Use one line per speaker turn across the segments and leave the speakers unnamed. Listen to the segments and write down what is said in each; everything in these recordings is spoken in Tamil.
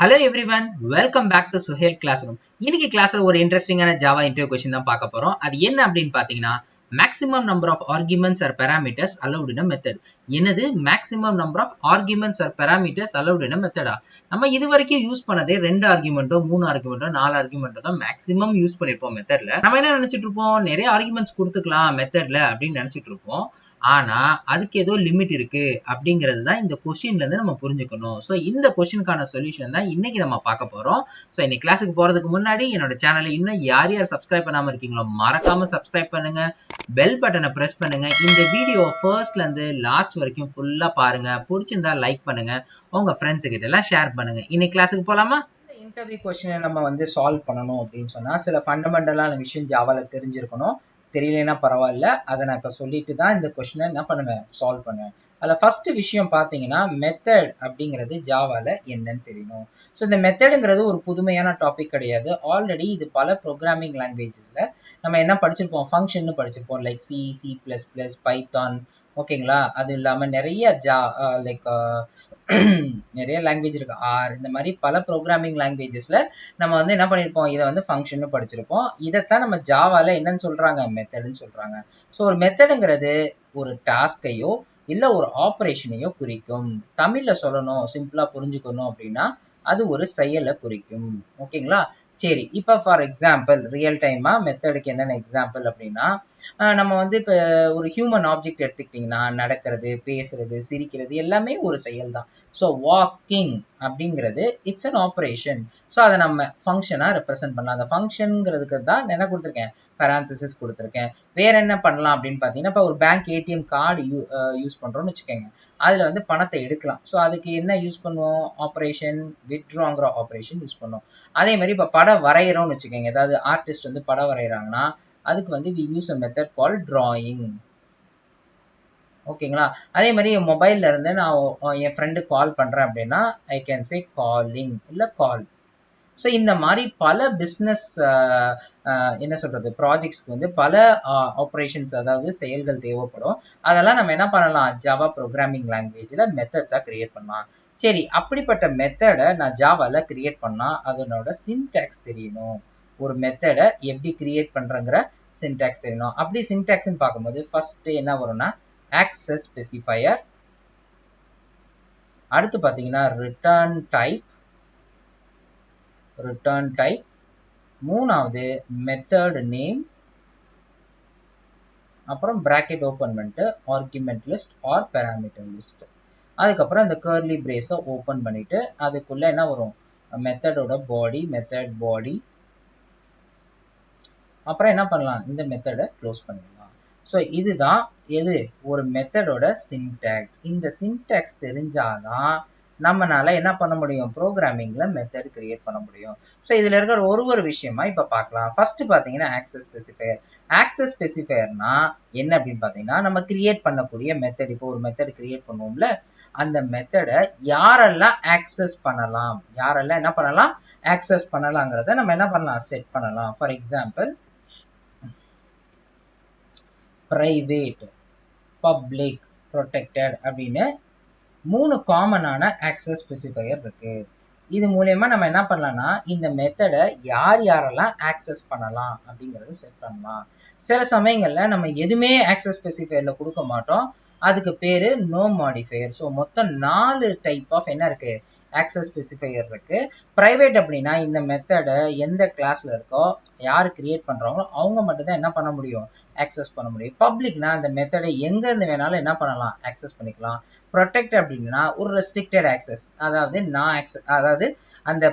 Hello everyone, welcome back to Suhail Classroom. இன்னைக்கு கிளாஸ்ல ஒரு இன்ட்ரெஸ்டிங்கான ஜாவா இன்டர்வியூ கொஸ்டின் தான் பார்க்க போறோம். அது என்ன அப்படின்னு பாத்தீங்கன்னா, maximum number of arguments or parameters allowed in a method. என்னது maximum number of arguments or parameters allowed in a மெத்தடா? நம்ம இது வரைக்கும் யூஸ் பண்ணதே 2 ஆர்குமெண்ட்டோ 3 ஆர்குமெண்ட்டோ 4 ஆர்குமெண்ட்டோ தான் மேக்ஸிமம் யூஸ் பண்ணிருப்போம் மெத்தட்ல. நம்ம என்ன நினைச்சிட்டு இருப்போம், நிறைய ஆர்குமெண்ட்ஸ் கொடுத்துக்கலாம் மெத்தட்ல அப்படின்னு நினைச்சிட்டு இருப்போம். ஆனா அதுக்கு ஏதோ லிமிட் இருக்கு அப்படிங்கிறது தான் இந்த கொஸ்டின்ல இருந்து நம்ம புரிஞ்சுக்கணும். ஸோ இந்த கொஸ்டினுக்கான சொல்யூஷன் தான் இன்னைக்கு நம்ம பார்க்க போறோம். ஸோ இன்னைக்கு கிளாஸுக்கு போறதுக்கு முன்னாடி என்னோட சேனலை இன்னும் யார் யார் சப்ஸ்கிரைப் பண்ணாம இருக்கீங்களோ மறக்காம சப்ஸ்கிரைப் பண்ணுங்க, பெல் பட்டனை பிரஸ் பண்ணுங்க. இந்த வீடியோ ஃபர்ஸ்ட்ல இருந்து லாஸ்ட் வரைக்கும் ஃபுல்லா பாருங்க. பிடிச்சிருந்தா லைக் பண்ணுங்க, உங்க ஃப்ரெண்ட்ஸ் கிட்ட எல்லாம் ஷேர் பண்ணுங்க. இன்னைக்கு கிளாஸுக்கு போலாமா? இன்டர்வியூ கொஸ்டினை நம்ம சால்வ் பண்ணணும் அப்படின்னு சொன்னா சில ஃபண்டமெண்டலான விஷயம் ஜாவால தெரிஞ்சிருக்கணும். தெரியலனா பரவாயில்ல, அதை நான் இப்போ சொல்லிட்டு தான் இந்த கொஸ்டினை என்ன பண்ணுவேன், சால்வ் பண்ணுவேன். அதில் ஃபர்ஸ்ட் விஷயம் பார்த்தீங்கன்னா மெத்தட் அப்படிங்கிறது ஜாவால என்னன்னு தெரியணும். ஸோ இந்த மெத்தடுங்கிறது ஒரு புதுமையான டாபிக் கிடையாது. ஆல்ரெடி இது பல ப்ரோக்ராமிங் லாங்குவேஜில் நம்ம என்ன படிச்சிருப்போம், ஃபங்க்ஷன் படிச்சிருப்போம். லைக் சி, C++, பைத்தான், ஓகேங்களா. அது இல்லாமல் நிறைய லைக் நிறைய லாங்குவேஜ் இருக்கு, ஆர், இந்த மாதிரி பல ப்ரோக்ராமிங் லாங்குவேஜஸ்ல நம்ம என்ன பண்ணியிருப்போம், இதை ஃபங்க்ஷன் படிச்சிருப்போம். இதைத்தான் நம்ம ஜாவால என்னன்னு சொல்றாங்க, மெத்தடுன்னு சொல்றாங்க. ஸோ ஒரு மெத்தடுங்கிறது ஒரு டாஸ்கையோ இல்ல ஒரு ஆப்ரேஷனையோ குறிக்கும். தமிழ்ல சொல்லணும், சிம்பிளா புரிஞ்சுக்கணும் அப்படின்னா அது ஒரு செயலை குறிக்கும். ஓகேங்களா. சரி, இப்போ ஃபார் எக்ஸாம்பிள் ரியல் டைமா மெத்தடுக்கு என்னென்ன எக்ஸாம்பிள் அப்படின்னா, நம்ம இப்போ ஒரு ஹியூமன் ஆப்ஜெக்ட் எடுத்துக்கிட்டிங்கன்னா நடக்கிறது, பேசுறது, சிரிக்கிறது எல்லாமே ஒரு செயல் தான். ஸோ வாக்கிங் அப்படிங்கிறது இட்ஸ் அன் ஆப்ரேஷன். ஸோ அதை நம்ம ஃபங்க்ஷனாக ரெப்ரசென்ட் பண்ணலாம். அந்த ஃபங்க்ஷனுங்கிறதுக்கு தான் என்ன கொடுத்துருக்கேன், பேராந்தசிஸ் கொடுத்துருக்கேன். வேற என்ன பண்ணலாம் அப்படின்னு பார்த்தீங்கன்னா, இப்போ ஒரு பேங்க் ஏடிஎம் கார்டு யூஸ் பண்ணுறோம்னு வச்சுக்கோங்க. அதில் பணத்தை எடுக்கலாம். ஸோ அதுக்கு என்ன யூஸ் பண்ணுவோம், ஆப்ரேஷன் வித்ட்ராங்கிற ஆப்ரேஷன் யூஸ் பண்ணுவோம். அதே மாதிரி இப்போ படம் வரைகிறோம்னு வச்சுக்கோங்க, ஏதாவது ஆர்டிஸ்ட் படம் வரைகிறாங்கன்னா அதுக்கு we use a method call drawing. ஓகேங்களா. அதே மாதிரி என் மொபைல்ல இருந்து நான் என் ஃப்ரெண்டு கால் பண்றேன் அப்படின்னா ஐ கேன் சே காலிங் இல்ல கால். ஸோ இந்த மாதிரி பல பிஸ்னஸ் என்ன சொல்றது ப்ராஜெக்ட்ஸ்க்கு பல ஆப்ரேஷன்ஸ், அதாவது செயல்கள் தேவைப்படும். அதெல்லாம் நம்ம என்ன பண்ணலாம், ஜாவா ப்ரோக்ராமிங் லாங்குவேஜ்ல மெத்தட்ஸா கிரியேட் பண்ணலாம். சரி, அப்படிப்பட்ட மெத்தடை நான் ஜாவால கிரியேட் பண்ணா அதனோட சின்டாக்ஸ் தெரியணும். ஒரு மெத்தடை எப்படி கிரியேட் பண்றங்கிற சின்டாக்ஸ் தெரியணும். அப்படி சின்டாக்ஸ்ன்னு பார்க்கும்போது ஃபர்ஸ்ட் என்ன வரும்னா ஆக்சஸ் ஸ்பெசிஃபையர், அடுத்து பார்த்தீங்கன்னா ரிட்டர்ன் டைப், மூணாவது மெத்தட் நேம், அப்புறம் பிராக்கெட் ஓப்பன் பண்ணிட்டு argument list or parameter list. அதுக்கப்புறம் இந்த கர்லி பிரேஸை ஓப்பன் பண்ணிட்டு அதுக்குள்ள என்ன வரும், மெத்தடோட மெத்தட் பாடி. அப்புறம் என்ன பண்ணலாம், இந்த மெத்தடை க்ளோஸ் பண்ணிடலாம். ஸோ இதுதான் எது, ஒரு மெத்தடோட சின்டாக்ஸ். இந்த சின்டாக்ஸ் தெரிஞ்சாதான் நம்மனால என்ன பண்ண முடியும், ப்ரோக்ராமிங்ல மெத்தட் கிரியேட் பண்ண முடியும். ஸோ இதுல இருக்கிற ஒரு விஷயமா இப்ப பார்க்கலாம். ஃபர்ஸ்ட் பாத்தீங்கன்னா ஆக்சஸ் ஸ்பெசிஃபையர். ஆக்சஸ் ஸ்பெசிஃபையர்னா என்ன அப்படின்னு பாத்தீங்கன்னா, நம்ம கிரியேட் பண்ணக்கூடிய மெத்தட். இப்போ ஒரு மெத்தட் கிரியேட் பண்ணுவோம்ல, அந்த மெத்தடை யாரெல்லாம் ஆக்சஸ் பண்ணலாம், யாரெல்லாம் என்ன பண்ணலாம், ஆக்சஸ் பண்ணலாங்கிறத நம்ம என்ன பண்ணலாம், செட் பண்ணலாம். For example private, public, protected அப்படின்னு 3 காமனான ஆக்சஸ் ஸ்பெசிஃபையர் இருக்கு. இது மூலயமா நம்ம என்ன பண்ணலாம்னா இந்த மெத்தடை யாரெல்லாம் ஆக்சஸ் பண்ணலாம் அப்படிங்கறத செட் பண்ணலாம். சில சமயங்கள்ல நம்ம எதுவுமே ஆக்சஸ் ஸ்பெசிஃபையர்ல கொடுக்க மாட்டோம், அதுக்கு பேரு நோ மாடிஃபையர். ஸோ மொத்தம் 4 டைப் ஆஃப் என்ன இருக்கு, ஆக்சஸ் ஸ்பெசிஃபையர் இருக்கு. பிரைவேட் அப்படின்னா இந்த மெத்தடை எந்த கிளாஸ்ல இருக்கோ யாரு கிரியேட் பண்றாங்களோ அவங்க மட்டும் தான் என்ன பண்ண முடியும், ஆக்சஸ் பண்ண முடியும். பப்ளிக்னா அந்த மெத்தடை எங்க இருந்து வேணாலும் என்ன பண்ணலாம், ஆக்சஸ் பண்ணிக்கலாம். ப்ரொடெக்ட் அப்படின்னா ஒரு ரெஸ்ட்ரிக்டட் ஆக்சஸ், அதாவது நான் ஆக்சஸ், அதாவது அந்த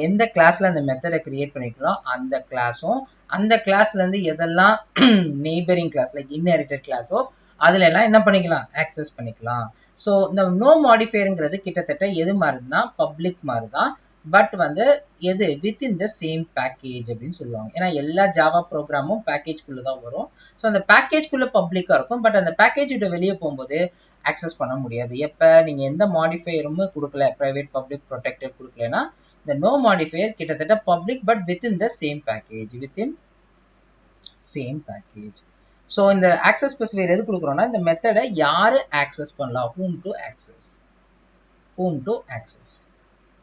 எந்த கிளாஸ்ல அந்த மெத்தடை கிரியேட் பண்ணிக்கலாம் அந்த கிளாஸும் அந்த கிளாஸ்ல இருந்து எதெல்லாம் நெய்பரிங் கிளாஸ் லைக் இன்ஹெரிட்டட் கிளாஸோ அதுல எல்லாம் என்ன பண்ணிக்கலாம், ஆக்சஸ் பண்ணிக்கலாம். ஸோ இந்த நோ மாடிஃபையருங்கிறது கிட்டத்தட்ட எது மாதிரினா பப்ளிக் மாதிரி தான், பட் எது வித்தின் த சேம் பேக்கேஜ் அப்படின்னு சொல்லுவாங்க. ஏன்னா எல்லா ஜாவா ப்ரோக்ராமும் பேக்கேஜ்குள்ள தான் வரும். ஸோ அந்த பேக்கேஜ்குள்ள பப்ளிக்கா இருக்கும், பட் அந்த பேக்கேஜ் விட்டு வெளியே போகும்போது ஆக்சஸ் பண்ண முடியாது. எப்ப நீங்க எந்த மாடிஃபையரும் கொடுக்கல, பிரைவேட், பப்ளிக், ப்ரொடெக்டட் கொடுக்கலன்னா இந்த நோ மாடிஃபையர் கிட்டத்தட்ட public but within the same package. So இந்த ஆக்சஸ் ஸ்பெசிஃபையர் எது கொடுக்குறோம்னா இந்த மெத்தடை யாரு ஆக்சஸ் பண்ணலாம், whom to access.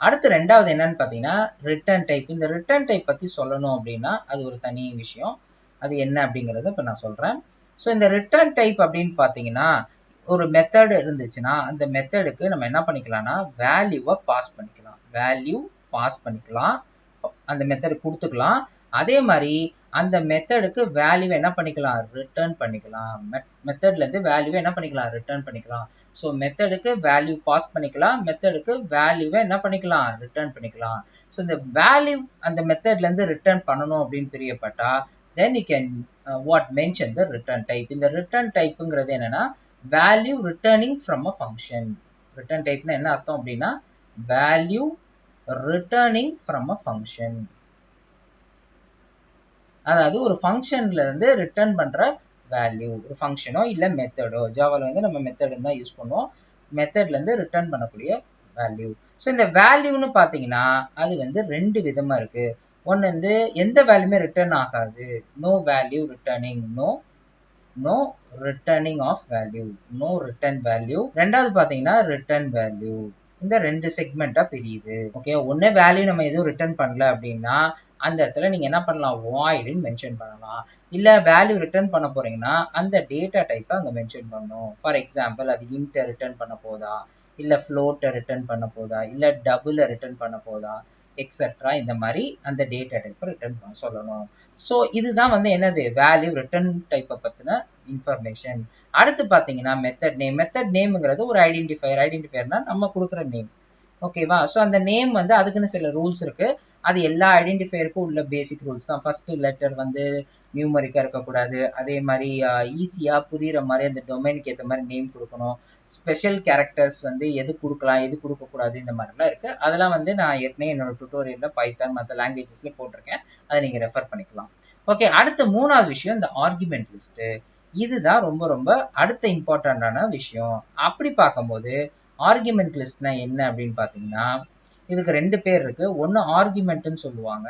அடுத்து ரெண்டாவது என்னன்னு பார்த்தீங்கன்னா ரிட்டர்ன் டைப். இந்த ரிட்டர்ன் டைப் பற்றி சொல்லணும் அப்படின்னா அது ஒரு தனி விஷயம். அது என்ன அப்படிங்கிறத இப்போ நான் சொல்கிறேன். ஸோ இந்த ரிட்டர்ன் டைப் அப்படின்னு பார்த்தீங்கன்னா ஒரு மெத்தட் இருந்துச்சுன்னா அந்த மெத்தடுக்கு நம்ம என்ன பண்ணிக்கலாம்னா வேல்யூவை பாஸ் பண்ணிக்கலாம். வேல்யூ பாஸ் பண்ணிக்கலாம், அந்த மெத்தட் கொடுத்துக்கலாம். அதே மாதிரி அந்த மெத்தடுக்கு வேல்யூ என்ன பண்ணிக்கலாம், ரிட்டர்ன் பண்ணிக்கலாம். மெத்தட்லேருந்து வேல்யூவை என்ன பண்ணிக்கலாம், ரிட்டர்ன் பண்ணிக்கலாம். ஸோ மெத்தடுக்கு வேல்யூ பாஸ் பண்ணிக்கலாம், மெத்தடுக்கு வேல்யூவை என்ன பண்ணிக்கலாம், ரிட்டர்ன் பண்ணிக்கலாம். ஸோ இந்த வேல்யூ அந்த மெத்தட்லேருந்து ரிட்டர்ன் பண்ணணும் அப்படின்னு பிரியப்பட்டா then you can what mention the return type. இந்த ரிட்டர்ன் டைப்புங்கிறது என்னன்னா value returning from a function. Return டைப்னா என்ன அர்த்தம் அப்படின்னா value returning from a function. அதாவது ஒரு ஃபங்க்ஷன்ல இருந்து ரிட்டர்ன் பண்ற வேல்யூ, ஒரு ஃபங்க்ஷனோ இல்ல மெத்தடோ. ஜாவால வந்து நம்ம மெத்தட் தான் யூஸ் பண்ணுவோம். மெத்தட்ல இருந்து ரிட்டர்ன் பண்ணக்கூடிய வேல்யூ. ஸோ இந்த வேல்யூன்னு பார்த்தீங்கன்னா அது வந்து ரெண்டு விதமா இருக்கு. ஒன்று வந்து எந்த வேல்யூமே ரிட்டர்ன் ஆகாது, no value returning, no returning of value, no return value. ரெண்டாவது பார்த்தீங்கன்னா ரிட்டர்ன் வேல்யூ. இந்த ரெண்டு செக்மெண்ட்டாக பிரியுது. ஓகே, ஒன்று வேல்யூ நம்ம எதுவும் ரிட்டர்ன் பண்ணல அப்படின்னா அந்த இடத்துல நீங்கள் என்ன பண்ணலாம், வாய்டுன்னு மென்ஷன் பண்ணலாம். இல்லை வேல்யூ ரிட்டர்ன் பண்ண போறீங்கன்னா அந்த டேட்டா டைப்பை அங்கே மென்ஷன் பண்ணணும். ஃபார் எக்ஸாம்பிள் அது இன்ட்டை ரிட்டர்ன் பண்ண போதா, இல்லை ஃப்ளோட்டை ரிட்டர்ன் பண்ண போதா, இல்லை டபுளை ரிட்டர்ன் பண்ண போதா, எக்ஸெட்ரா. இந்த மாதிரி அந்த டேட்டா டைப்பை ரிட்டர்ன் பண்ண சொல்லணும். ஸோ இதுதான் வந்து என்னது வேல்யூ ரிட்டர்ன் டைப்பை பற்றின இன்ஃபர்மேஷன். அடுத்து பார்த்தீங்கன்னா மெத்தட் நேம். மெத்தட் நேம்ங்கிறது ஒரு ஐடென்டிஃபையர். ஐடென்டிஃபையர்னா நம்ம கொடுக்குற நேம். ஓகேவா? ஸோ அந்த நேம் வந்து அதுக்குன்னு சில ரூல்ஸ் இருக்கு. அது எல்லா ஐடென்டிஃபையருக்கும் உள்ள பேசிக் ரூல்ஸ் தான். ஃபர்ஸ்ட் லெட்டர் வந்து நியூமரிக்கா இருக்கக்கூடாது. அதே மாதிரி ஈஸியா புரியுற மாதிரி அந்த டொமைனுக்கு ஏற்ற மாதிரி நேம் கொடுக்கணும். ஸ்பெஷல் கேரக்டர்ஸ் வந்து எது கொடுக்கலாம் எது கொடுக்கக்கூடாது இந்த மாதிரிலாம் இருக்கு. அதெல்லாம் வந்து நான் ஏற்கனவே என்னோட டுட்டோரியல்ல பைத்தான் மற்ற லாங்குவேஜஸ்ல போட்டிருக்கேன். அதை நீங்க ரெஃபர் பண்ணிக்கலாம். ஓகே, அடுத்த மூணாவது விஷயம் இந்த ஆர்குமெண்ட் லிஸ்ட். இதுதான் ரொம்ப ரொம்ப அடுத்த இம்பார்ட்டண்டான விஷயம். அப்படி பார்க்கும்போது ஆர்குமெண்ட் லிஸ்ட்னா என்ன அப்படின்னு பார்த்தீங்கன்னா இதுக்கு ரெண்டு பேர் இருக்கு. ஒன்று ஆர்குமெண்ட்னு சொல்லுவாங்க,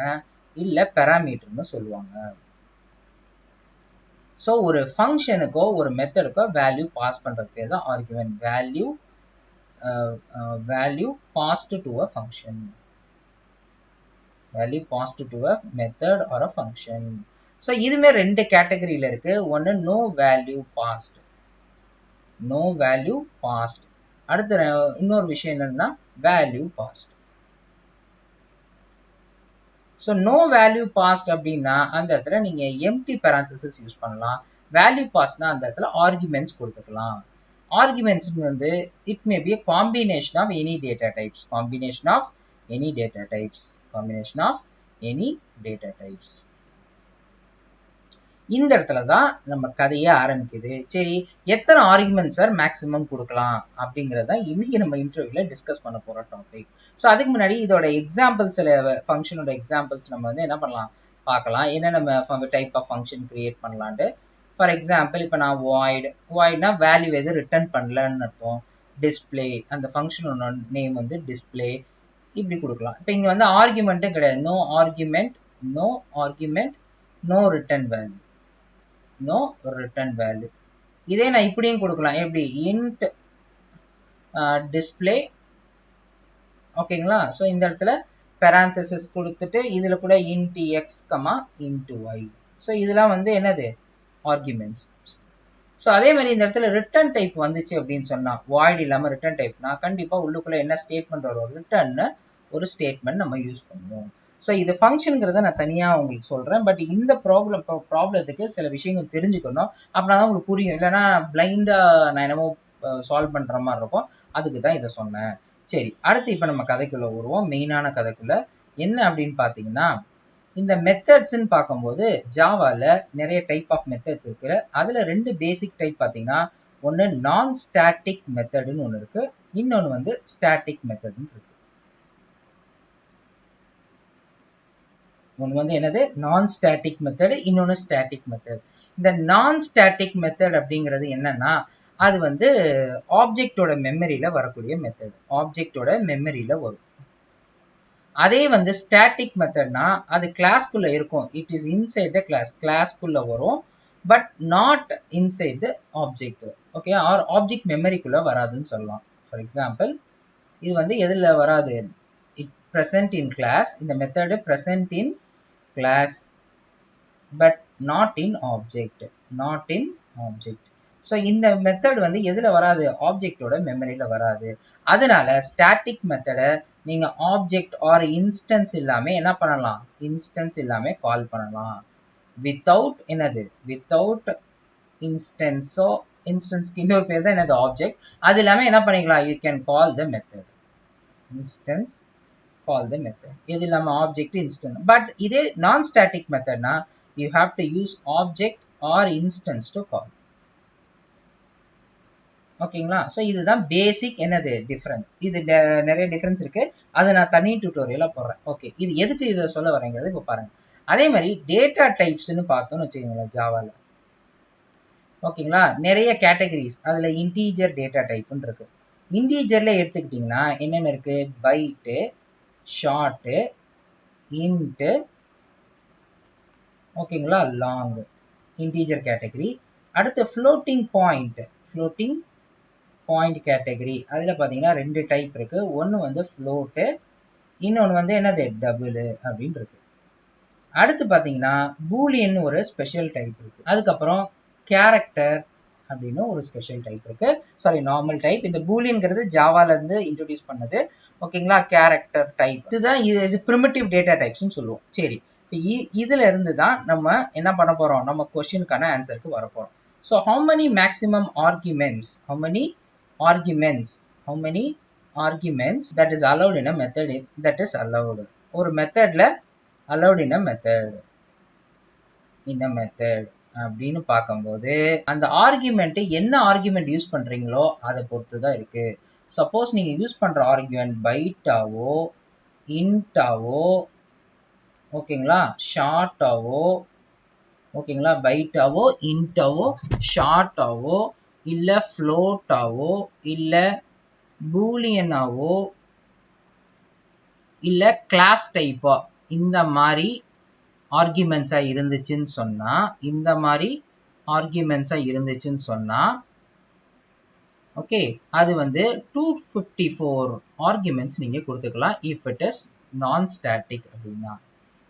இல்லை பெராமீட்டர்னு சொல்லுவாங்க. ஸோ ஒரு ஃபங்க்ஷனுக்கோ ஒரு மெத்தடுக்கோ வேல்யூ பாஸ் பண்ணுறது பேர் தான் argument. Value passed to a function, value passed to a method or a function. So இதுமே ரெண்டு கேட்டகரியில் இருக்கு. ஒன்று no value passed, no value passed. அடுத்த இன்னொரு விஷயம் என்னன்னா value passed. So no value passed அப்படின்னா அந்த இடத்துல நீங்க எம்டி பேராந்தசிஸ் யூஸ் பண்ணலாம். வேல்யூ பாஸ்ட்னா அந்த இடத்துல ஆர்குமெண்ட்ஸ் கொடுத்துக்கலாம். ஆர்குமெண்ட்ஸ் வந்து it may be a combination of any data types, combination of any data types, combination of any data types. இந்த இடத்துல தான் நம்ம கதையே ஆரம்பிக்குது. சரி, எத்தனை ஆர்குமெண்ட் சார் மேக்ஸிமம் கொடுக்கலாம் அப்படிங்கிறத இன்னைக்கு நம்ம இன்டர்வியூல டிஸ்கஸ் பண்ண போற டாபிக். ஸோ அதுக்கு முன்னாடி இதோட எக்ஸாம்பிள்ஸ், சில ஃபங்க்ஷனோட எக்ஸாம்பிள்ஸ் நம்ம வந்து என்ன பண்ணலாம் பார்க்கலாம். என்ன நம்ம டைப் ஆஃப் ஃபங்க்ஷன் கிரியேட் பண்ணலான்ட்டு. ஃபார் எக்ஸாம்பிள் இப்போ நான் வாய்ட்னா வேல்யூ எது ரிட்டர்ன் பண்ணலன்னு அர்த்தம். டிஸ்பிளே, அந்த ஃபங்க்ஷனோட நேம் வந்து டிஸ்பிளே, இப்படி கொடுக்கலாம். இப்போ இங்கே வந்து ஆர்குமெண்ட்டும் கிடையாது. No argument, no argument, no return value, no return value. இதே நான் இப்படியும் கொடுக்கலாம். எப்படி, இன்ட் டிஸ்பிளே. ஓகேங்களா? ஸோ இந்த இடத்துல பெராந்தசிஸ் கொடுத்துட்டு இதில் கூட int x comma int y. So இதெல்லாம் வந்து என்னது ஆர்குமெண்ட்ஸ். ஸோ அதே மாதிரி இந்த இடத்துல ரிட்டர்ன் டைப் வந்துச்சு அப்படின்னு சொன்னா, வாய்ட் இல்லாமல் ரிட்டர்ன் டைப்னா கண்டிப்பாக உள்ளுக்குள்ள என்ன ஸ்டேட்மெண்ட் வரும், ரிட்டர்ன்னு ஒரு ஸ்டேட்மெண்ட் நம்ம யூஸ் பண்ணுவோம். ஸோ இது ஃபங்க்ஷனுங்கிறத நான் தனியாக உங்களுக்கு சொல்கிறேன். பட் இந்த ப்ராப்ளத்துக்கு சில விஷயங்கள் தெரிஞ்சுக்கணும். அப்படின்னா தான் உங்களுக்கு புரியும். இல்லைன்னா பிளைண்டாக நான் என்னமோ சால்வ் பண்ணுற மாதிரி இருக்கும். அதுக்கு தான் இதை சொன்னேன். சரி, அடுத்து இப்போ நம்ம கதைக்குள்ளே வருவோம். மெயினான கதைக்குள்ளே என்ன அப்படின்னு பார்த்தீங்கன்னா இந்த மெத்தட்ஸ்ன்னு பார்க்கும்போது ஜாவால நிறைய டைப் ஆஃப் மெத்தட்ஸ் இருக்கு. அதுல ரெண்டு பேசிக் டைப் பார்த்தீங்கன்னா ஒன்று நான் ஸ்டாட்டிக் மெத்தடுன்னு ஒன்று இருக்கு, இன்னொன்று வந்து ஸ்டாட்டிக் மெத்தட்னு இருக்கு. ஒன்று வந்து என்னது நான் ஸ்டாட்டிக் மெத்தடு, இன்னொன்று ஸ்டாட்டிக் மெத்தட். இந்த நான் ஸ்டாட்டிக் மெத்தட் அப்படிங்கிறது என்னன்னா அது வந்து ஆப்ஜெக்டோட மெமரியில வரக்கூடிய மெத்தட், ஆப்ஜெக்டோட மெமரியில வரும். அதே வந்து ஸ்டாட்டிக் மெத்தட்னா அது கிளாஸ்க்குள்ள இருக்கும். It is inside the class, கிளாஸ்க்குள்ள வரும், but not inside the object. Okay, or object மெமரிக்குள்ள வராதுன்னு சொல்லலாம். ஃபார் எக்ஸாம்பிள் இது வந்து எதில் வராது, present in class, இந்த method present in class but not in object, not in object. So இந்த மெத்தட் வந்து எதுல வராது, ஆப்ஜெக்டோட மெமரியில வராது. அதனால ஸ்டாட்டிக் மெத்தடை நீங்க ஆப்ஜெக்ட் ஆர் இன்ஸ்டன்ஸ் இல்லாம என்ன பண்ணலாம், இன்ஸ்டன்ஸ் இல்லாம கால் பண்ணலாம். வித்தவுட் என்னது, வித்தவுட் இன்ஸ்டன்ஸோ, இன்ஸ்டன்ஸ்க்கு இன்னொரு பேர் தான் என்னது, ஆப்ஜெக்ட். அது இல்லாம என்ன பண்ணிக்கலாம், you can call the method. Instance call the method. இது இல்லாம ஆப்ஜெக்ட் இன்ஸ்டன்ஸ். பட் இதே நான் ஸ்டாட்டிக் மெத்தட்னா you have to use object or instance to call. ஓகேங்களா? ஸோ இதுதான் பேசிக் என்னது டிஃபரன்ஸ். இது நிறைய டிஃபரன்ஸ் இருக்கு, அதை நான் தனி டியூட்டோரியலா போடுறேன். ஓகே, இது எதுக்கு இதை சொல்ல வரேங்கிறது இப்போ பாருங்க. அதே மாதிரி டேட்டா டைப்ஸ்ன்னு பார்த்தோம்னு வச்சுக்கோங்களேன் ஜாவால. ஓகேங்களா, நிறைய கேட்டகரிஸ், அதுல இன்டீஜர் டேட்டா டைப்னு இருக்கு. இன்டீஜர்ல எடுத்துக்கிட்டீங்கன்னா என்னென்ன இருக்கு, பைட்டு, ஷார்ட்டு, இன்ட்டு, ஓகேங்களா, லாங், இன்டீஜர் கேட்டகரி. அடுத்து floating point, floating point category. அதில் பார்த்தீங்கன்னா ரெண்டு டைப் இருக்கு. ஒன்று வந்து ஃப்ளோட்டு, இன்னொன்று வந்து என்னது டபுள் அப்படின்னு இருக்கு. அடுத்து பார்த்தீங்கன்னா பூலியன் ஒரு ஸ்பெஷல் டைப் இருக்கு. அதுக்கப்புறம் கேரக்டர் அப்படின்னு ஒரு ஸ்பெஷல் டைப் இருக்கு. Sorry, normal type. இந்த பூலியன்கிறது ஜாவால இருந்து இன்ட்ரோடியூஸ் பண்ணது. ஓகேங்களா, கேரக்டர் டைப். இதுதான் இது பிரிமிட்டிவ் டேட்டா டைப்ஸ்னு சொல்லுவோம். சரி, இதுல இருந்து தான் நம்ம என்ன பண்ண போறோம், நம்ம கொஸ்டினுக்கான ஆன்சருக்கு வர போறோம். So how many maximum arguments, how many arguments that is allowed in a method, that is allowed ஒரு மெத்தட்ல allowed in a method அப்படின்னு பார்க்கும்போது அந்த ஆர்குமெண்ட் என்ன ஆர்குமெண்ட் யூஸ் பண்றீங்களோ அதை பொறுத்து தான் இருக்கு. சப்போஸ் நீங்க யூஸ் பண்ற ஆர்குமெண்ட் பைட்டாவோ, இன்ட்டாவோ, ஓகேங்களா, ஷார்ட்டாவோ, ஓகேங்களா, பைட்டாவோ, இன்ட்டாவோ, ஷார்ட்டாவோ, இல்ல ஃப்ளோட்டாவோ, இல்ல பூலியனாவோ, இல்ல கிளாஸ் டைப்பா, இந்த மாதிரி ஆர்குமெண்ட்ஸா இருந்துச்சுன்னு சொன்னா, இந்த மாதிரி ஆர்குமெண்ட்ஸா இருந்துச்சுன்னு சொன்னா, ஓகே, அது வந்து 254 ஆர்குமெண்ட்ஸ் நீங்க கொடுத்துக்கலாம். இஃப் இட் இஸ் நான் ஸ்டாட்டிக் அப்படின்னா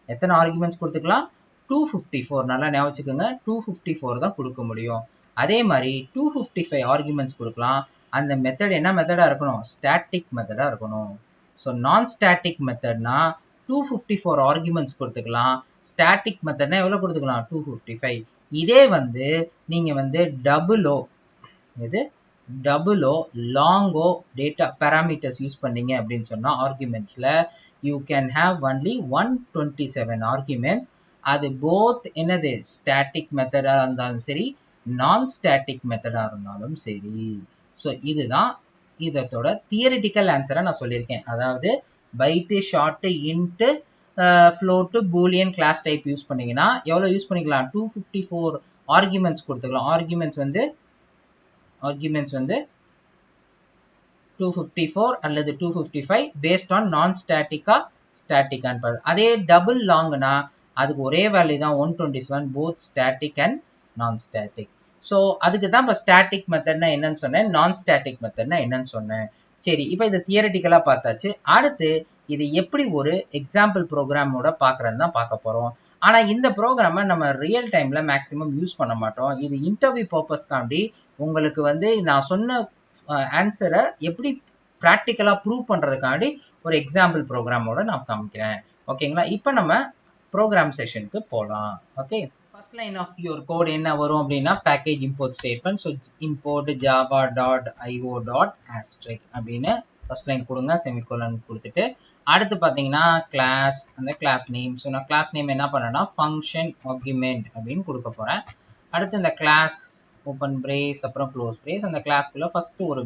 எத்தனை ஆர்குமெண்ட்ஸ் கொடுத்துக்கலாம், 254. நல்லா ஞாபகம் வச்சுக்கோங்க, 254 தான் கொடுக்க முடியும். அதே மாதிரி 255 ஆர்குமெண்ட்ஸ் கொடுக்கலாம். அந்த மெத்தட் என்ன மெத்தடா இருக்கணும், ஸ்டாட்டிக் மெத்தடா இருக்கணும். ஸோ நான் ஸ்டாட்டிக் மெத்தட்னா 254 ஆர்குமெண்ட்ஸ் கொடுத்துக்கலாம். ஸ்டாட்டிக் மெத்தட்னா எவ்வளோ கொடுத்துக்கலாம், 255. இதே வந்து நீங்க வந்து டபுளோ, இது டபுளோ லாங்கோ டேட்டா பேராமீட்டர்ஸ் யூஸ் பண்ணீங்க அப்படின்னு சொன்னா ஆர்குமெண்ட்ஸ்ல you can have only 127 arguments. அது போத் என்னது ஸ்டாட்டிக் மெத்தடா இருந்தாலும் சரி, நான் ஸ்டாட்டிக் மெத்தடா இருந்தாலும் சரி. ஸோ இதுதான் இதோட தியரிட்டிக்கல் ஆன்சரை நான் சொல்லியிருக்கேன். அதாவது byte, short, int, float, boolean, class type use பண்ணீங்கன்னா எவ்வளோ யூஸ் பண்ணிக்கலாம், 254 ஆர்குமெண்ட்ஸ் கொடுத்துக்கலாம். ஆர்குமெண்ட்ஸ் வந்து 254 அல்லது 255 பேஸ்ட் ஆன் நான் ஸ்டாட்டிக்கா ஸ்டாட்டிக்கான்னு பாரு. அதே டபுள் லாங்னா அதுக்கு ஒரே வேல்யூ தான் 127, போத் ஸ்டாட்டிக் அண்ட் நான் ஸ்டாட்டிக். ஸோ அதுக்கு தான் இப்போ ஸ்டாட்டிக் மெத்தட்னா என்னன்னு சொன்னேன், நான் ஸ்டாட்டிக் மெத்தட்னா என்னன்னு சொன்னேன். சரி, இப்போ இது தியரிட்டிக்கலா பார்த்தாச்சு. அடுத்து இது எப்படி ஒரு எக்ஸாம்பிள் ப்ரோக்ராமோட பார்க்கறதுன்னு தான் பார்க்க போறோம். ஆனா இந்த ப்ரோக்ராமை நம்ம ரியல் டைம்ல மேக்ஸிமம் யூஸ் பண்ண மாட்டோம். இது இன்டர்வியூ பர்பஸ்க்காண்டி உங்களுக்கு வந்து நான் சொன்ன ஆன்சரை எப்படி ப்ராக்டிக்கலா ப்ரூவ் பண்றதுக்காண்டி ஒரு எக்ஸாம்பிள் ப்ரோக்ராமோட நான் காமிக்கிறேன். ஓகேங்களா, இப்போ நம்ம ப்ரோக்ராம் செஷனுக்கு போகலாம். Okay, first line of your code என்ன வரும் அப்படின்னா package import statement. So import java.io.asterisk அப்படின்னு ஃபர்ஸ்ட் லைன் கொடுங்க, செமிகோலன் கொடுத்துட்டு அடுத்து பார்த்தீங்கன்னா கிளாஸ், அந்த கிளாஸ் நேம். ஸோ நான் கிளாஸ் நேம் என்ன பண்ணேன்னா ஃபங்க்ஷன் ஆர்குமெண்ட் அப்படின்னு கொடுக்க போறேன். அடுத்து இந்த கிளாஸ் ஓப்பன் பிரேஸ் அப்புறம் க்ளோஸ் பிரேஸ். அந்த கிளாஸ்க்குள்ள ஃபர்ஸ்ட் ஒரு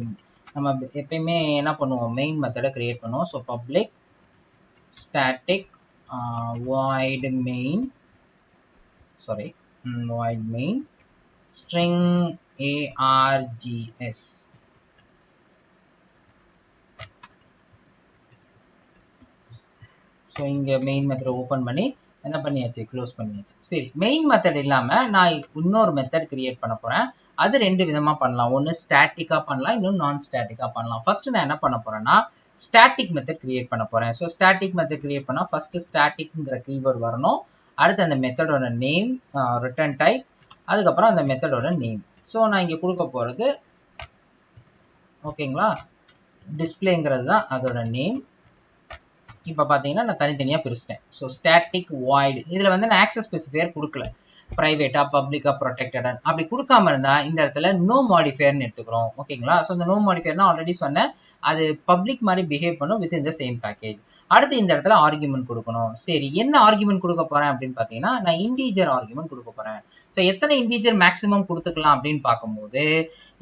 நம்ம எப்பயுமே என்ன பண்ணுவோம், மெயின் மெத்தடை கிரியேட் பண்ணுவோம். So public static void main string args. So இங்கே மெயின் மெத்தட் ஓப்பன் பண்ணி என்ன பண்ணியாச்சு, க்ளோஸ் பண்ணியாச்சு. சரி, மெயின் மெத்தட் இல்லாமல் நான் இன்னொரு மெத்தட் கிரியேட் பண்ண போகிறேன். அது ரெண்டு விதமாக பண்ணலாம். ஒன்று ஸ்டாட்டிக்காக பண்ணலாம், இன்னொன்று நான் ஸ்டாட்டிக்காக பண்ணலாம். ஃபர்ஸ்ட் நான் என்ன பண்ண போகிறேன்னா ஸ்டாட்டிக் மெத்தட் கிரியேட் பண்ண போறேன். ஸோ ஸ்டாட்டிக் மெத்தட் கிரியேட் பண்ணா ஃபர்ஸ்ட் ஸ்டாட்டிக்ங்கிற கீவேர்டு வரணும். அடுத்து அந்த மெத்தடோட நேம், ரிட்டர்ன் டைப், அதுக்கப்புறம் அந்த மெத்தடோட நேம். ஸோ நான் இங்க கொடுக்க போறது ஓகேங்களா, டிஸ்பிளேங்கிறது தான் அதோட நேம். இப்போ பார்த்தீங்கன்னா நான் தனித்தனியாக பிரிச்சிட்டேன். ஸோ ஸ்டாட்டிக் வாய்டு இதில் வந்து நான் ஆக்சஸ் ஸ்பெசிஃபையர் கொடுக்கல, ப்ரைவேட்டா பப்ளிக்கா ப்ரொடெக்டடா அப்படி கொடுக்காம இருந்தா இந்த இடத்துல நோ மாடிஃபையர்னு எடுத்துக்கிறோம். ஓகேங்களா, ஸோ இந்த நோ மாடிஃபையர்னா ஆல்ரெடி சொன்னேன், அது பப்ளிக் மாதிரி பிஹேவ் பண்ணும் with in the same package. அடுத்து இந்த இடத்துல ஆர்குமெண்ட் கொடுக்கணும். சரி, என்ன ஆர்குமெண்ட் கொடுக்க போறேன் அப்படின்னு பார்த்தீங்கன்னா நான் இன்டீஜர் ஆர்குமெண்ட் கொடுக்க போறேன். ஸோ எத்தனை இன்டீஜர் மேக்ஸிமம் கொடுத்துக்கலாம் அப்படின்னு பார்க்கும்போது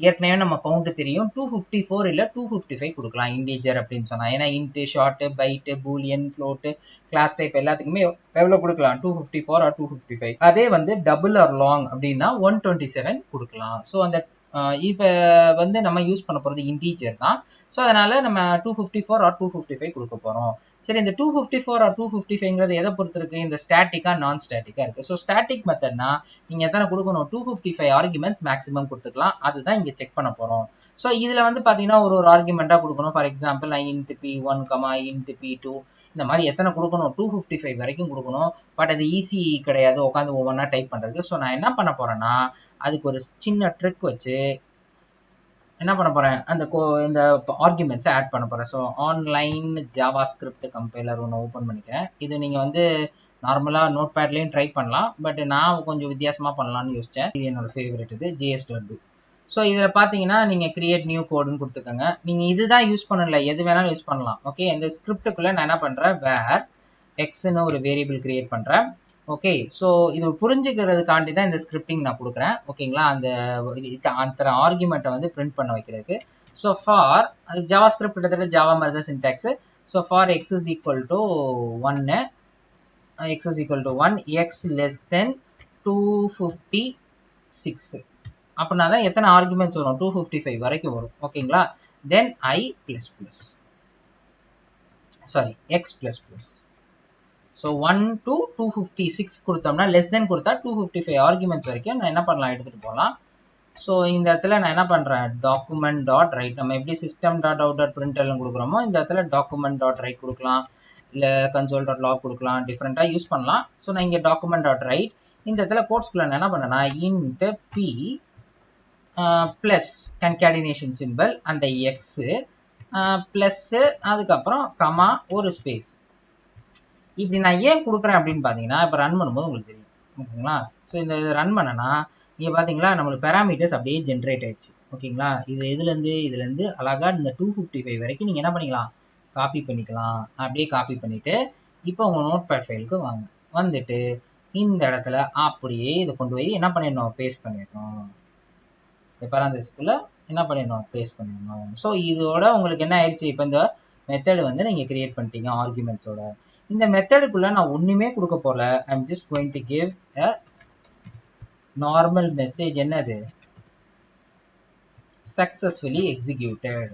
ஏற்கனவே நம்ம கவுண்ட் தெரியும், 254 இல்லை 255 கொடுக்கலாம் இன்டீஜர் அப்படின்னு சொன்னா. ஏன்னா int, short, byte, boolean, float, class type எல்லாத்துக்குமே எவ்வளவு கொடுக்கலாம், 254 or 255. அதே வந்து டபுள் ஆர் லாங் அப்படின்னா 127 கொடுக்கலாம். ஸோ அந்த இப்போ வந்து நம்ம யூஸ் பண்ண போகிறது இன்டீஜர் தான். ஸோ அதனால நம்ம 254 or 255 கொடுக்க போகிறோம். சரி, இந்த 254 or 255ங்கிறது எதை பொறுத்து இருக்கு, இந்த ஸ்டாட்டிக்கா நான் ஸ்டாட்டிக்கா இருக்கு. ஸோ ஸ்டாட்டிக் மெத்தட்னா நீங்க எத்தனை கொடுக்கணும், 255 ஆர்குமெண்ட்ஸ் மேக்ஸிமம் கொடுத்துக்கலாம். அதுதான் இங்க செக் பண்ண போறோம். ஸோ இதுல வந்து பாத்தீங்கன்னா ஒரு ஆர்குமெண்டா கொடுக்கணும். ஃபார் எக்ஸாம்பிள் நான் int p1, int p2 இந்த மாதிரி எத்தனை கொடுக்கணும், 255 வரைக்கும் கொடுக்கணும். பட் அது ஈஸி கிடையாது உட்காந்து ஒவ்வொன்றா டைப் பண்றதுக்கு. ஸோ நான் என்ன பண்ண போறேன்னா அதுக்கு ஒரு சின்ன ட்ரிக் வச்சு என்ன பண்ண போறேன், அந்த இந்த ஆர்குமெண்ட்ஸை ஆட் பண்ண போறேன். So online Java script compiler ஒன்று ஓப்பன் பண்ணிக்கிறேன். இது நீங்க வந்து நார்மலா நோட் பேட்லயும் ட்ரை பண்ணலாம், பட் நான் கொஞ்சம் வித்தியாசமா பண்ணலாம்னு யோசிச்சேன். இது என்னோட ஃபேவரட், இது js.do. ஸோ இதில் பார்த்தீங்கன்னா நீங்கள் கிரியேட் நியூ கோடுன்னு கொடுத்துக்கோங்க. நீங்கள் இதுதான் யூஸ் பண்ணல, எது வேணாலும் யூஸ் பண்ணலாம். ஓகே, இந்த ஸ்கிரிப்டுக்குள்ளே நான் என்ன பண்ணுறேன், வேர் எக்ஸ்ன்னு ஒரு வேரியபிள் கிரியேட் பண்ணுறேன். ஓகே, ஸோ இது புரிஞ்சுக்கிறதுக்காண்டி தான் இந்த ஸ்கிரிப்டிங் நான் கொடுக்குறேன். ஓகேங்களா, அந்த ஆர்குமெண்ட்டை வந்து பிரிண்ட் பண்ண வைக்கிறதுக்கு. ஸோ ஃபார் ஜாவா ஸ்கிரிப்ட் கிட்டத்தட்ட ஜாவா மாதிரி தான் syntax. So for X is equal to 1, x is equal to 1, x less than 256. அப்படின்னா தான் எத்தனை ஆர்குமெண்ட்ஸ் வரும், 255 வரைக்கும் வரும். ஓகேங்களா, தென் i plus plus, sorry x plus plus. So 1 to 256 கொடுத்தோம்னா லெஸ் தென் கொடுத்தா 255 ஆர்குமெண்ட்ஸ் வரைக்கும் நான் என்ன பண்ணலாம், எடுத்துகிட்டு போகலாம். ஸோ இந்த இடத்துல நான் என்ன பண்ணுறேன், டாக்குமெண்ட் டாட் ரைட், நம்ம எப்படி சிஸ்டம் டாட் அவுட் டாட் பிரிண்டெல்லாம் கொடுக்குறோமோ இந்த இடத்துல டாக்குமெண்ட் டாட் ரைட் கொடுக்கலாம், இல்லை கன்சோல் டாட் லாக் கொடுக்கலாம், டிஃப்ரெண்ட்டாக யூஸ் பண்ணலாம். ஸோ நான் இங்கே டாக்குமெண்ட் டாட் ரைட் இந்த இடத்துல கோட்ஸ்குள்ள நான் என்ன பண்ணேன்னா int p ப்ளஸ் கன்கேடினேஷன் சிம்பிள் அந்த எக்ஸு ப்ளஸ்ஸு அதுக்கப்புறம் கமா ஒரு ஸ்பேஸ். இப்படி நான் ஏன் கொடுக்குறேன் அப்படின்னு பார்த்தீங்கன்னா இப்போ ரன் பண்ணும்போது உங்களுக்கு தெரியும். ஓகேங்களா, ஸோ இந்த ரன் பண்ணனா இங்கே பார்த்தீங்களா நம்மளுக்கு பேராமீட்டர்ஸ் அப்படியே ஜென்ரேட் ஆயிடுச்சு. ஓகேங்களா, இது இதுலேருந்து அழகாக இந்த 255 வரைக்கும் நீங்கள் என்ன பண்ணிக்கலாம், காப்பி பண்ணிக்கலாம். அப்படியே காப்பி பண்ணிவிட்டு இப்போ உங்கள் நோட் பேட் ஃபைலுக்கு வாங்க, வந்துட்டு இந்த இடத்துல அப்படியே இதை கொண்டு போய் என்ன பண்ணிடணும், பேஸ்ட் பண்ணிடணும். இந்த பராந்தசிக்குள்ள என்ன பண்ணிடணும், பேஸ்ட் பண்ணிடணும். ஸோ இதோட உங்களுக்கு என்ன ஆயிடுச்சு, இப்போ இந்த மெத்தடு வந்து நீங்கள் கிரியேட் பண்ணிட்டீங்க ஆர்குமெண்ட்ஸோட. இந்த மெத்தடுக்குள்ள நான் ஒன்றுமே கொடுக்க போல, I'm just going to give a normal message. என்னது, சக்சஸ்ஃபுல்லி எக்ஸிக்யூட்டட்,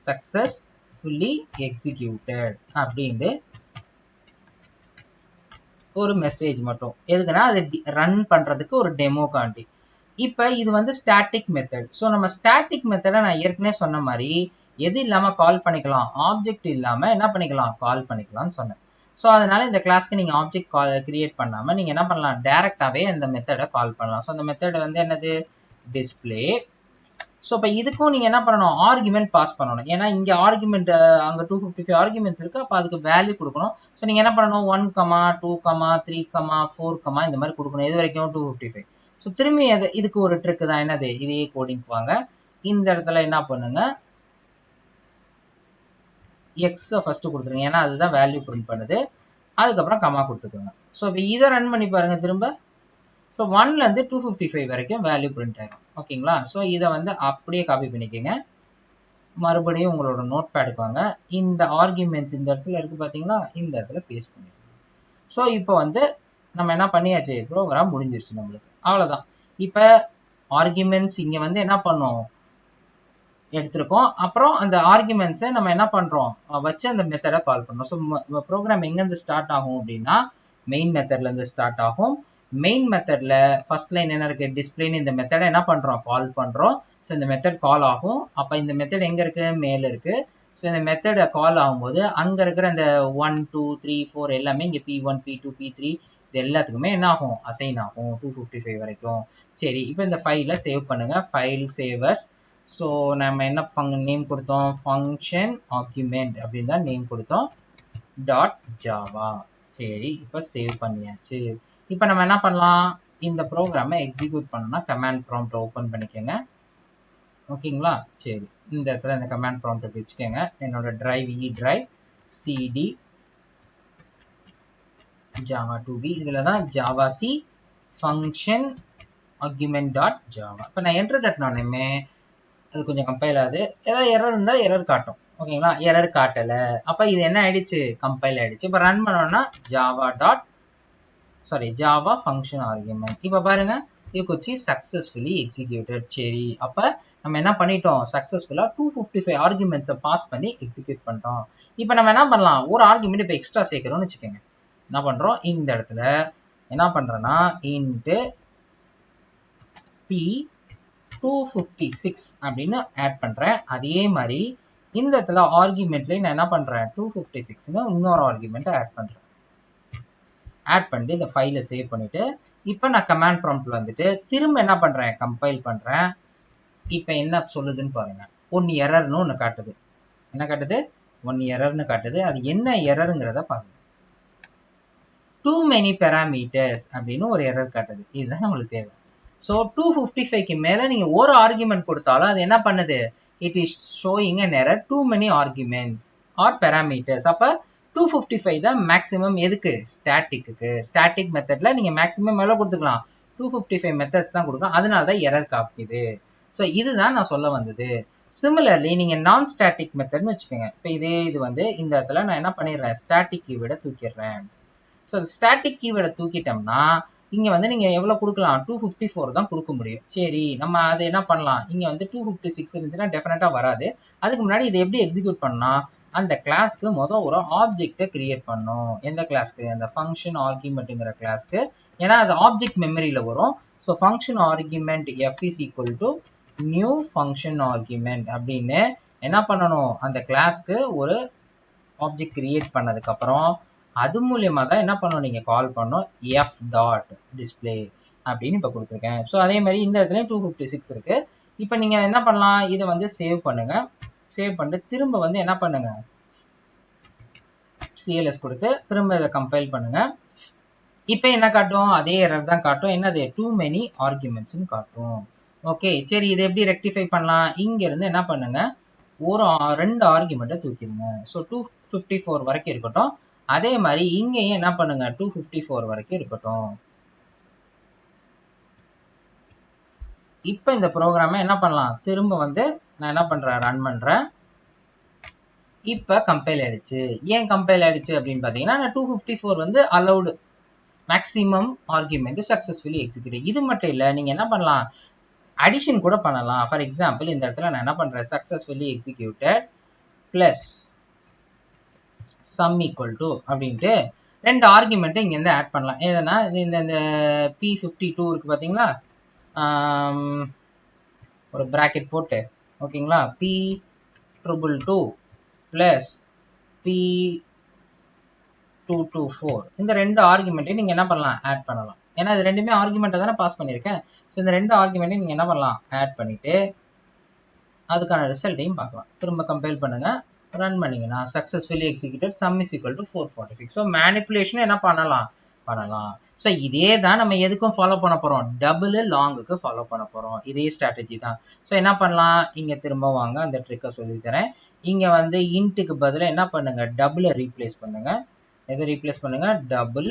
சக்சஸ்ஃபுல்லி எக்ஸிக்யூட்டட் அப்படின்ட்டு ஒரு மெசேஜ் மட்டும். எதுக்குன்னா அது ரன் பண்றதுக்கு ஒரு டெமோ காண்டி. இப்போ இது வந்து ஸ்டாட்டிக் மெத்தட். ஸோ நம்ம ஸ்டாட்டிக் மெத்தடை நான் ஏற்கனவே சொன்ன மாதிரி எது இல்லாமல் கால் பண்ணிக்கலாம், ஆப்ஜெக்ட் இல்லாமல் என்ன பண்ணிக்கலாம், கால் பண்ணிக்கலாம்னு சொன்னேன். ஸோ அதனால இந்த கிளாஸ்க்கு நீங்கள் ஆப்ஜெக்ட் கிரியேட் பண்ணாமல் நீங்கள் என்ன பண்ணலாம், டைரெக்டாகவே அந்த மெத்தடை கால் பண்ணலாம். ஸோ அந்த மெத்தட் வந்து என்னது, டிஸ்பிளே. ஸோ இப்போ இதுக்கும் நீங்கள் என்ன பண்ணணும், ஆர்குமெண்ட் பாஸ் பண்ணணும். ஏன்னா இங்கே ஆர்குமெண்ட் அங்கே 255 ஆர்குமெண்ட்ஸ் இருக்குது, அப்போ அதுக்கு வேல்யூ கொடுக்கணும். ஸோ நீங்கள் என்ன பண்ணணும், 1, 2, 3, 4 இந்த மாதிரி கொடுக்கணும். இது வரைக்கும் 255. ஸோ திரும்பி இதுக்கு ஒரு ட்ரிக் தான், என்னது, இதையே கோடிங் வாங்க. இந்த இடத்துல என்ன பண்ணுங்க, எக்ஸை ஃபர்ஸ்ட் கொடுத்துருங்க, ஏன்னா அதுதான் வேல்யூ பிரிண்ட் பண்ணுது. அதுக்கப்புறம் கமா கொடுத்துக்கோங்க. ஸோ இப்போ இதை ரன் பண்ணி பாருங்க திரும்ப. ஸோ 1லேருந்து 255 வரைக்கும் வேல்யூ பிரிண்ட் ஆயிடும். ஓகேங்களா, ஸோ இதை வந்து அப்படியே காப்பி பண்ணிக்கோங்க. மறுபடியும் உங்களோட நோட் பேடுக்கு வாங்க. இந்த ஆர்குமெண்ட்ஸ் இந்த இடத்துல இருக்கு பார்த்தீங்களா, இந்த இடத்துல பேஸ்ட் பண்ணிக்கோங்க. ஸோ இப்போ வந்து நம்ம என்ன பண்ணியாச்சு, ப்ரோக்ராம் முடிஞ்சிருச்சு நம்மளுக்கு. அவ்வளோதான். இப்போ ஆர்குமெண்ட்ஸ் இங்கே வந்து என்ன பண்ணோம், எடுத்திருக்கோம். அப்புறம் அந்த ஆர்குமெண்ட்ஸை நம்ம என்ன பண்ணுறோம், வச்சு அந்த மெத்தடை கால் பண்ணுறோம். ஸோ ப்ரோக்ராம் எங்கேருந்து ஸ்டார்ட் ஆகும் அப்படின்னா மெயின் மெத்தட்லேருந்து ஸ்டார்ட் ஆகும். மெயின் மெத்தடில் ஃபர்ஸ்ட் லைன் என்ன இருக்குது, டிஸ்பிளேன்னு இந்த மெத்தடை என்ன பண்ணுறோம், கால் பண்ணுறோம். ஸோ இந்த மெத்தட் கால் ஆகும். அப்போ இந்த மெத்தட் எங்கே இருக்குது, மேலே இருக்குது. ஸோ இந்த மெத்தடை கால் ஆகும்போது அங்கே இருக்கிற இந்த 1 2 3 4 எல்லாமே இங்கே P1 P2 P3 இது எல்லாத்துக்குமே என்ன ஆகும், அசைன் ஆகும் 255 வரைக்கும். சரி, இப்போ இந்த ஃபைலை சேவ் பண்ணுங்க. File savers. ஸோ நம்ம என்ன நேம் கொடுத்தோம், ஃபங்க்ஷன் ஆர்குமெண்ட் அப்படின்னு தான் நேம் கொடுத்தோம், .java. சரி, இப்போ சேவ் பண்ணியாச்சு. இப்போ நம்ம என்ன பண்ணலாம், இந்த ப்ரோக்ராமை எக்ஸிக்யூட் பண்ணணும்னா கமாண்ட் ப்ராம்ப்ட் ஓப்பன் பண்ணிக்கோங்க. ஓகேங்களா? சரி, இந்த இடத்துல இந்த கமாண்ட் ப்ராம்ப்ட் வச்சுக்கோங்க. என்னோட drive drive cd java 2b இதில் தான் javac function argument.java. இப்போ நான் என்ட்ரு தட்டினோடனே அது கொஞ்சம் கம்பைல் ஆகுது. ஏதாவது எரர் இருந்தால் எரர் காட்டும். ஓகேங்களா? எரர் காட்டலை, அப்போ இது என்ன ஆயிடுச்சு, கம்பைல் ஆயிடுச்சு. இப்போ ரன் பண்ணோம்னா java function argument. இப்போ பாருங்க, you could see successfully executed. சரி, அப்போ நம்ம என்ன பண்ணிட்டோம், சக்ஸஸ்ஃபுல்லாக 255 ஆர்குமெண்ட்ஸை பாஸ் பண்ணி எக்ஸிக்யூட் பண்ணிட்டோம். இப்போ நம்ம என்ன பண்ணலாம், ஒரு ஆர்குமெண்ட் இப்போ எக்ஸ்ட்ரா சேர்க்குறோம்னு வச்சுக்கோங்க. என்ன பண்ணுறோம், இந்த இடத்துல என்ன பண்ணுறோன்னா இன்ட்டு P256 அப்படின்னு ஆட் பண்ணுறேன். அதே மாதிரி இந்த இடத்துல ஆர்குமெண்ட்லேயே நான் என்ன பண்ணுறேன், 256ன்னு இன்னொரு ஆர்குமெண்ட்டை ஆட் பண்ணுறேன். ஆட் பண்ணிட்டு இந்த ஃபைலை சேவ் பண்ணிவிட்டு இப்போ நான் கமாண்ட் ப்ராம்ப்ட்ல வந்துட்டு திரும்ப என்ன பண்ணுறேன், கம்பைல் பண்ணுறேன். இப்போ என்ன சொல்லுதுன்னு பாருங்க, 1 எரர்னு ஒன்று காட்டுது. என்ன காட்டுது, 1 எரர்னு காட்டுது. அது என்ன எரருங்கிறத பாருங்க. too many parameters அப்படின்னு ஒரு எரர் காட்டுது. இதுதான் நம்மளுக்கு தேவை. ஸோ 255க்கு மேலே நீங்கள் ஒரு ஆர்குமெண்ட் கொடுத்தாலும் அது என்ன பண்ணுது, it is showing an error too many arguments or parameters. அப்போ 255 தான் மேக்ஸிமம். எதுக்கு, ஸ்டாட்டிக்கு. ஸ்டாட்டிக் மெத்தடில் நீங்கள் மேக்ஸிமம் எவ்வளோ கொடுத்துக்கலாம், 255 மெத்தட்ஸ் தான் கொடுக்கலாம். அதனால தான் எரர் காப்பிக்குது. ஸோ இதுதான் நான் சொல்ல வந்தது. சிமிலர்லி நீங்கள் நான் ஸ்டாட்டிக் மெத்தட்னு வச்சுக்கோங்க. இப்போ இது வந்து இந்த இடத்துல நான் என்ன பண்ணிடுறேன், ஸ்டாட்டிக் கீவேர்டை தூக்கிடுறேன். ஸோ ஸ்டாட்டிக் கீவேர்டை தூக்கிட்டோம்னா இங்கே வந்து நீங்கள் எவ்வளோ கொடுக்கலாம், 254 தான் கொடுக்க முடியும். சரி, நம்ம அதை என்ன பண்ணலாம், இங்கே வந்து 256 இருந்துச்சுன்னா டெஃபினட்டாக வராது. அதுக்கு முன்னாடி இதை எப்படி எக்ஸிக்யூட் பண்ணால், அந்த கிளாஸ்க்கு மொதல் ஒரு ஆப்ஜெக்டை கிரியேட் பண்ணணும். எந்த கிளாஸ்க்கு, அந்த ஃபங்க்ஷன் ஆர்குமெண்ட்டுங்கிற கிளாஸ்க்கு. ஏன்னா அது ஆப்ஜெக்ட் மெமரியில் வரும். So function argument f is equal to new function argument அப்படின்னு என்ன பண்ணணும், அந்த கிளாஸ்க்கு ஒரு ஆப்ஜெக்ட் கிரியேட் பண்ணதுக்கப்புறம் அது மூலியமாக தான் என்ன பண்ணணும், நீங்கள் கால் பண்ணணும் f.display அப்படின்னு இப்போ கொடுத்துருக்கேன். ஸோ அதே மாதிரி இந்த இடத்துலையும் 256 இருக்கு. இப்போ நீங்கள் என்ன பண்ணலாம், இதை வந்து சேவ் பண்ணுங்க. சேவ் பண்ணிட்டு திரும்ப வந்து என்ன பண்ணுங்க, CLS கொடுத்து திரும்ப இதை கம்பைல் பண்ணுங்க. இப்போ என்ன காட்டும், அதே எரர் தான் காட்டும். என்னது, too many argumentsன்னு காட்டும். ஓகே, சரி, இதை எப்படி ரெக்டிஃபை பண்ணலாம், இங்கேருந்து என்ன பண்ணுங்க, ஒரு 2 ஆர்குமெண்ட்டை தூக்கிடுங்க. ஸோ 254 வரைக்கும் இருக்கட்டும். அதே மாதிரி இங்கேயும் என்ன பண்ணுங்க, 254 வரைக்கும் இருக்கட்டும். இப்போ இந்த ப்ரோக்ராமை என்ன பண்ணலாம், திரும்ப வந்து நான் என்ன பண்ணுறேன், ரன் பண்ணுறேன். இப்போ கம்பைல் ஆயிடுச்சு. ஏன் கம்பைல் ஆயிடுச்சு அப்படின்னு பார்த்தீங்கன்னா, நான் 254 வந்து allowed maximum argument successfully execute. இது மட்டும் இல்லை, நீங்கள் என்ன பண்ணலாம், அடிஷன் கூட பண்ணலாம். ஃபார் எக்ஸாம்பிள் இந்த இடத்துல நான் என்ன பண்ணுறேன், successfully executed plus sum equal to அப்படின்ட்டு 2 ஆர்குமெண்ட்டை இங்கேருந்து ஆட் பண்ணலாம். எதுனா இந்த P52 இருக்குது பார்த்தீங்களா, ஒரு ப்ராக்கெட் போட்டு, ஓகேங்களா, P222 ப்ளஸ் P224 இந்த 2 ஆர்குமெண்ட்டையும் நீங்கள் என்ன பண்ணலாம், ஆட் பண்ணலாம். ஏன்னா இது ரெண்டுமே ஆர்குமெண்ட்டை தானே பாஸ் பண்ணியிருக்கேன். ஸோ இந்த 2 ஆர்குமெண்ட்டையும் நீங்கள் என்ன பண்ணலாம், ஆட் பண்ணிவிட்டு அதுக்கான ரிசல்ட்டையும் பார்க்கலாம். திரும்ப கம்பைல் பண்ணுங்கள், ரன் பண்ணிங்கன்னா successfully executed, sum is equal to 446. So மேனிப்புலேஷனும் என்ன பண்ணலாம். ஸோ இதே தான் நம்ம எதுக்கும் ஃபாலோ பண்ண போகிறோம், டபுள் லாங்குக்கு ஃபாலோ பண்ண போகிறோம். இதே ஸ்ட்ராட்டஜி தான். ஸோ என்ன பண்ணலாம், இங்கே திரும்ப வாங்க, அந்த ட்ரிக்கை சொல்லித்தரேன். இங்கே வந்து இன்ட்டுக்கு பதிலாக என்ன பண்ணுங்கள், டபுளை ரீப்ளேஸ் பண்ணுங்கள். எதை ரீப்ளேஸ் பண்ணுங்கள், டபுள்.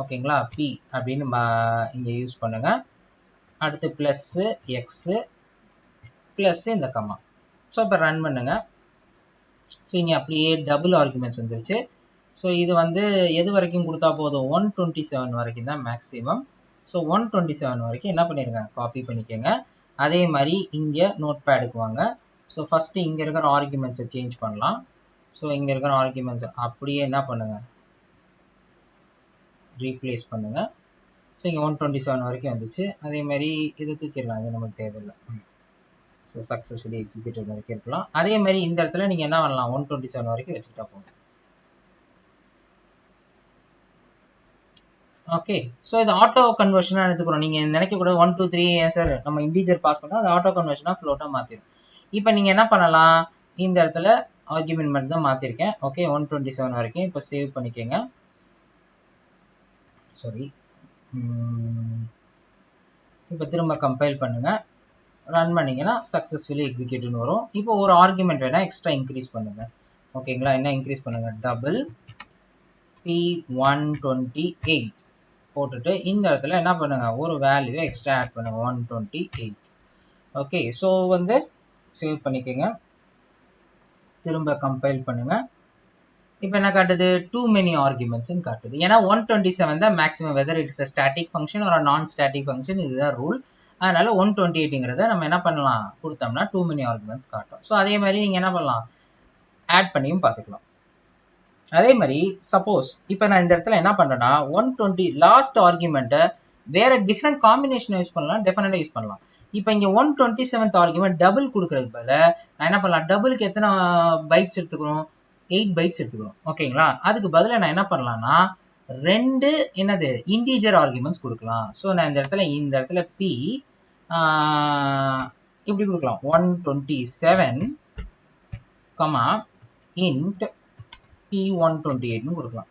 ஓகேங்களா, பி அப்படின்னு இங்கே யூஸ் பண்ணுங்கள். அடுத்து ப்ளஸ்ஸு எக்ஸு ப்ளஸ்ஸு இந்த கம்மா. ஸோ இப்போ ரன் பண்ணுங்கள். ஸோ இங்கே அப்படியே டபுள் ஆர்குமெண்ட்ஸ் வந்துருச்சு. ஸோ இது வந்து எது வரைக்கும் கொடுத்தா போதும், 127 வரைக்கும் தான் மேக்ஸிமம். ஸோ 127 வரைக்கும் என்ன பண்ணிடுங்க, காப்பி பண்ணிக்கோங்க. அதே மாதிரி இங்கே நோட் பேடுக்கு வாங்க. ஸோ ஃபஸ்ட்டு இங்கே இருக்கிற ஆர்குமெண்ட்ஸை சேஞ்ச் பண்ணலாம். ஸோ இங்கே இருக்கிற ஆர்குமெண்ட்ஸை அப்படியே என்ன பண்ணுங்கள், ரீப்ளேஸ் பண்ணுங்கள். ஸோ இங்கே 127 வரைக்கும் வந்துச்சு. அதே மாதிரி இதை தூக்கிடலாம், இது நமக்கு தேவையில்லை. ஸோ சக்ஸஸ்ஃபுல்லி எக்ஸிக்யூட்டட் வரைக்கும் இருக்கலாம். அதே மாதிரி இந்த இடத்துல நீங்கள் என்ன பண்ணலாம், 127 வரைக்கும் வச்சுக்கிட்டா போகும். ஓகே, ஸோ இது ஆட்டோ கன்வர்ஷனாக எடுத்துக்கிறோம். நீங்கள் நினைக்கக்கூடாது 1 2 3 ஏன் சார் நம்ம இன்டீஜர் பாஸ் பண்ணால் அது ஆட்டோ கன்வர்ஷனாக ஃப்ளோட்டாக மாற்றிடும். இப்போ நீங்கள் என்ன பண்ணலாம், இந்த இடத்துல ஆர்குமெண்ட் மட்டும் தான் மாற்றிருக்கேன். ஓகே, 127 வரைக்கும் இப்போ சேவ் பண்ணிக்கோங்க. சாரி, இப்போ திரும்ப கம்பைல் பண்ணுங்கள், ரன் பண்ணிங்கன்னா சக்ஸஸ்ஃபுல்லி எக்ஸிக்யூட்னு வரும். இப்போ ஒரு ஆர்குமெண்ட் வேணால் எக்ஸ்ட்ரா இன்க்ரீஸ் பண்ணுங்கள். ஓகேங்களா, என்ன இன்க்ரீஸ் பண்ணுங்கள், டபுள் P128 போட்டுட்டு இந்த இடத்துல என்ன பண்ணுங்க, ஒரு வேல்யூ எக்ஸ்ட்ரா ஆட் பண்ணுங்க, 128. ஓகே, ஸோ வந்து சேவ் பண்ணிக்கோங்க, திரும்ப கம்பைல் பண்ணுங்க. இப்போ என்ன காட்டுது, டூ மெனி ஆர்குமெண்ட்ஸ்ன்னு காட்டுது. ஏன்னா 127 தான் maximum, whether it's a static function ஒரு நான் ஸ்டாட்டிக் ஃபங்க்ஷன், இதுதான் ரூல். அதனால 128ங்கிறத நம்ம என்ன பண்ணலாம் கொடுத்தோம்னா டூ மெனி ஆர்குமெண்ட்ஸ் காட்டும். ஸோ அதே மாதிரி நீங்கள் என்ன பண்ணலாம், ஆட் பண்ணியும் பார்த்துக்கலாம். அதே மாதிரி சப்போஸ் இப்போ நான் இந்த இடத்துல என்ன பண்ணுறேன்னா 120 லாஸ்ட் ஆர்குமெண்ட்டை வேற டிஃப்ரெண்ட் காம்பினேஷன் யூஸ் பண்ணலாம், டெஃபினட்டாக யூஸ் பண்ணலாம். இப்போ இங்கே 127th ஆர்குமெண்ட் டபுள் கொடுக்கறதுக்கு பதில் நான் என்ன பண்ணலாம், டபுளுக்கு எத்தனை பைட்ஸ் எடுத்துக்கணும், 8 பைட்ஸ் எடுத்துக்கணும். ஓகேங்களா, அதுக்கு பதிலாக நான் என்ன பண்ணலாம்னா ரெண்டு என்னது இன்டீஜர் ஆர்குமெண்ட்ஸ் கொடுக்கலாம். ஸோ நான் இந்த இடத்துல பி இப்படி கொடுக்கலாம், 127 int P128 கொடுக்கலாம்.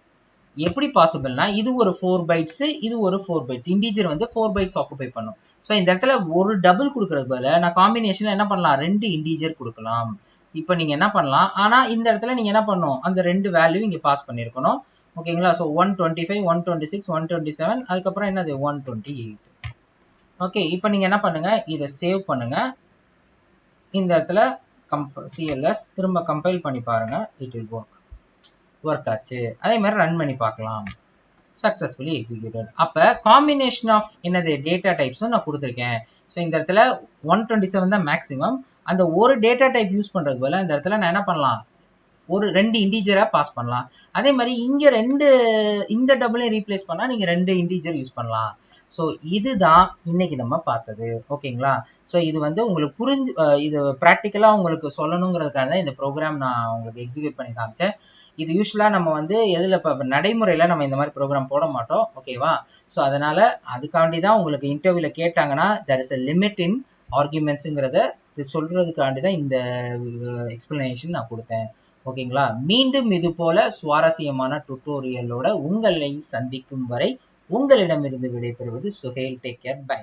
எப்படி பாசிபிள்னா இது ஒரு 4 பைட்ஸ், இது ஒரு 4 பைட்ஸ், இன்டீஜர் வந்து 4 பைட்ஸ் ஆக்குபை பண்ணும். ஸோ இந்த இடத்துல ஒரு டபுள் கொடுக்கறது பதில் நான் காம்பினேஷன்ல என்ன பண்ணலாம், ரெண்டு இன்டீஜர் கொடுக்கலாம். இப்போ நீங்க என்ன பண்ணலாம், ஆனா இந்த இடத்துல நீங்க என்ன பண்ணணும், அந்த ரெண்டு வேல்யூ இங்க பாஸ் பண்ணிருக்கணும். ஓகேங்களா, ஸோ 125 126 127 அதுக்கப்புறம் என்னது 128. ஓகே, இப்போ நீங்க என்ன பண்ணுங்க, இதை சேவ் பண்ணுங்க. இந்த இடத்துல CLS திரும்ப கம்பைல் பண்ணி பாருங்க, இட் வில் ஒர்க் ஆச்சு. அதே மாதிரி ரன் பண்ணி பார்க்கலாம், சக்சஸ்ஃபுல்லி எக்ஸிக்யூட்டட். அப்போ காம்பினேஷன் ஆஃப் என்னது டேட்டா டைப்ஸும் நான் கொடுத்துருக்கேன். ஸோ இந்த இடத்துல 127 தான் மேக்ஸிமம். அந்த ஒரு டேட்டா டைப் யூஸ் பண்ணுறது போல இந்த இடத்துல நான் என்ன பண்ணலாம், ரெண்டு இன்டீஜராக பாஸ் பண்ணலாம். அதே மாதிரி இங்கே இந்த டபுளையும் ரீப்ளேஸ் பண்ணால் நீங்கள் ரெண்டு இன்டீஜர் யூஸ் பண்ணலாம். ஸோ இதுதான் இன்னைக்கு நம்ம பார்த்தது. ஓகேங்களா, ஸோ இது வந்து உங்களுக்கு இது ப்ராக்டிக்கலாக உங்களுக்கு சொல்லணுங்கிறதுக்காக தான் இந்த ப்ரோக்ராம் நான் உங்களுக்கு எக்ஸிக்யூட் பண்ணி காமிச்சேன். இது யூஸ்வலாக நம்ம வந்து எதில் இப்போ நடைமுறையில் நம்ம இந்த மாதிரி ப்ரோக்ராம் போட மாட்டோம். ஓகேவா, ஸோ அதனால் அதுக்காண்டி தான் உங்களுக்கு இன்டர்வியூவில் கேட்டாங்கன்னா there is a limit in ஆர்குமெண்ட்ஸுங்கிறத சொல்கிறதுக்காண்டி தான் இந்த எக்ஸ்பிளனேஷன் நான் கொடுத்தேன். ஓகேங்களா, மீண்டும் இது போல சுவாரஸ்யமான டுட்டோரியலோட உங்களை சந்திக்கும் வரை உங்களிடமிருந்து விடைபெறுவது சுஹேல். Take care, by.